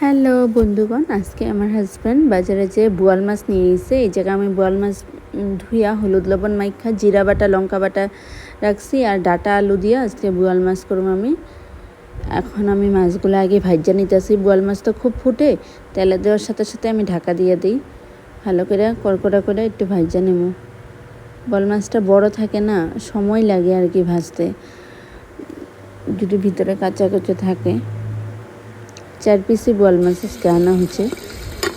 Hello বন্ধুগণ, আজকে আমার হাজব্যান্ড বাজারে যেয়ে বোয়াল মাছ নিয়ে এসে এই জায়গায় আমি বোয়াল মাছ ধুইয়া হলুদ লবণ মাইখা জিরা বাটা লঙ্কা বাটা রাখছি আর ডাটা আলু দিয়ে আজকে বোয়াল মাছ করব আমি। এখন আমি মাছগুলো আগে ভাজ্যা নিতেছি। বোয়াল মাছ তো খুব ফুটে, তেলে দেওয়ার সাথে সাথে আমি ঢাকা দিয়ে দিই, ভালো করে কড়কড়া করে একটু ভাজ্যা নেব। বোয়াল মাছটা বড় থাকে না, সময় লাগে আর কি ভাজতে, যদি ভিতরে কাঁচা কাঁচা থাকে। 4 পিসই বোয়াল মাছ আজকে আনা হয়েছে,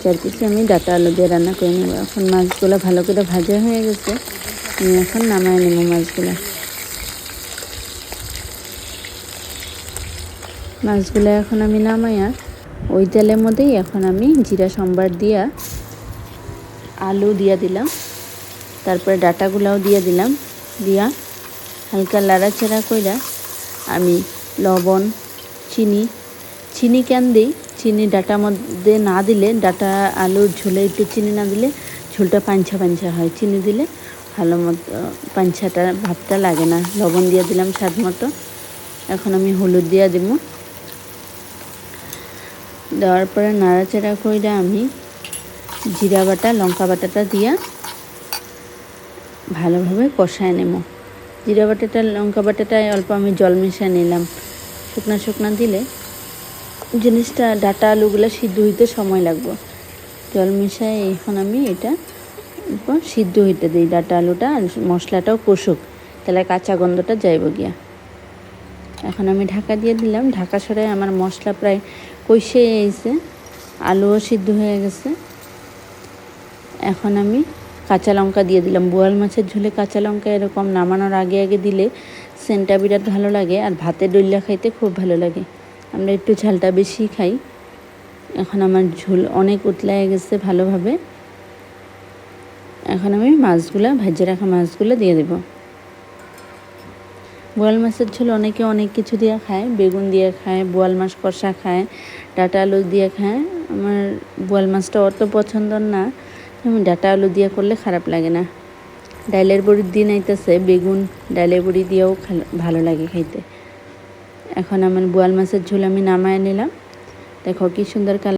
4 পিসে আমি ডাটা আলু দিয়ে রান্না করে নেব। এখন মাছগুলো ভালো করে ভাজা হয়ে গেছে, আমি এখন নামায় নেব মাছগুলো এখন আমি নামাইয়া ওই তেলের মধ্যেই এখন আমি জিরা সম্বার দিয়া আলু দিয়া দিলাম, তারপরে ডাটাগুলাও দিয়ে দিলাম, দিয়া হালকা লাড়াচাড়া কইরা আমি লবণ চিনি কেন দিই, চিনি ডাটার মধ্যে না দিলে, ডাটা আলুর ঝোলে একটু চিনি না দিলে ঝোলটা পাঞ্ছা পাঞ্ছা হয়, চিনি দিলে ভালো মতো পাঞ্ছাটা ভাবটা লাগে না। লবণ দিয়ে দিলাম স্বাদ মতো। এখন আমি হলুদ দিয়ে দেব, দেওয়ার পরে নাড়াচাড়া কইরা আমি জিরা বাটা লঙ্কা বাটাটা দিয়া ভালোভাবে কষায় নেব। জিরা বাটাটা লঙ্কা বাটাটায় অল্প আমি জল মিশিয়ে নিলাম, শুকনা শুকনা দিলে জিনিসটা ডাটা আলুগুলো সিদ্ধ হইতে সময় লাগবে। জল মিশাই এখন আমি এটা সিদ্ধ হইতে দিই ডাটা আলুটা, আর মশলাটাও কষুক, তাহলে কাঁচা গন্ধটা যাইব গিয়া। এখন আমি ঢাকা দিয়ে দিলাম, ঢাকা সরাই আমার মশলা প্রায় কষে এসে, আলুও সিদ্ধ হয়ে গেছে। এখন আমি কাঁচা লঙ্কা দিয়ে দিলাম। বোয়াল মাছের ঝোলে কাঁচা লঙ্কা এরকম নামানোর আগে আগে দিলে সেন্টটা বিরাট ভালো লাগে, আর ভাতে ডইলা খাইতে খুব ভালো লাগে। আমরা একটু ঝালটা বেশি খাই। এখন আমার ঝোল অনেক উতলায় গেছে ভালোভাবে। এখন আমি ভেজে রাখা মাছগুলো দিয়ে দেব। বোয়াল মাছের ঝোল অনেকে অনেক কিছু দিয়ে খায়, বেগুন দিয়ে খায়, বোয়াল মাছ কষা খায়, ডাটা আলু দিয়ে খায়। আমার বোয়াল মাছটা অত পছন্দ না, আমি ডাটা আলু দিয়ে করলে খারাপ লাগে না। ডালের বড়ির দিন আইতেছে, বেগুন ডালের বড়ি দিয়েও ভালো লাগে খাইতে। এখন আমার বোয়াল মাছের ঝোল আমি নামায় নিলাম, দেখো কি সুন্দর কালার।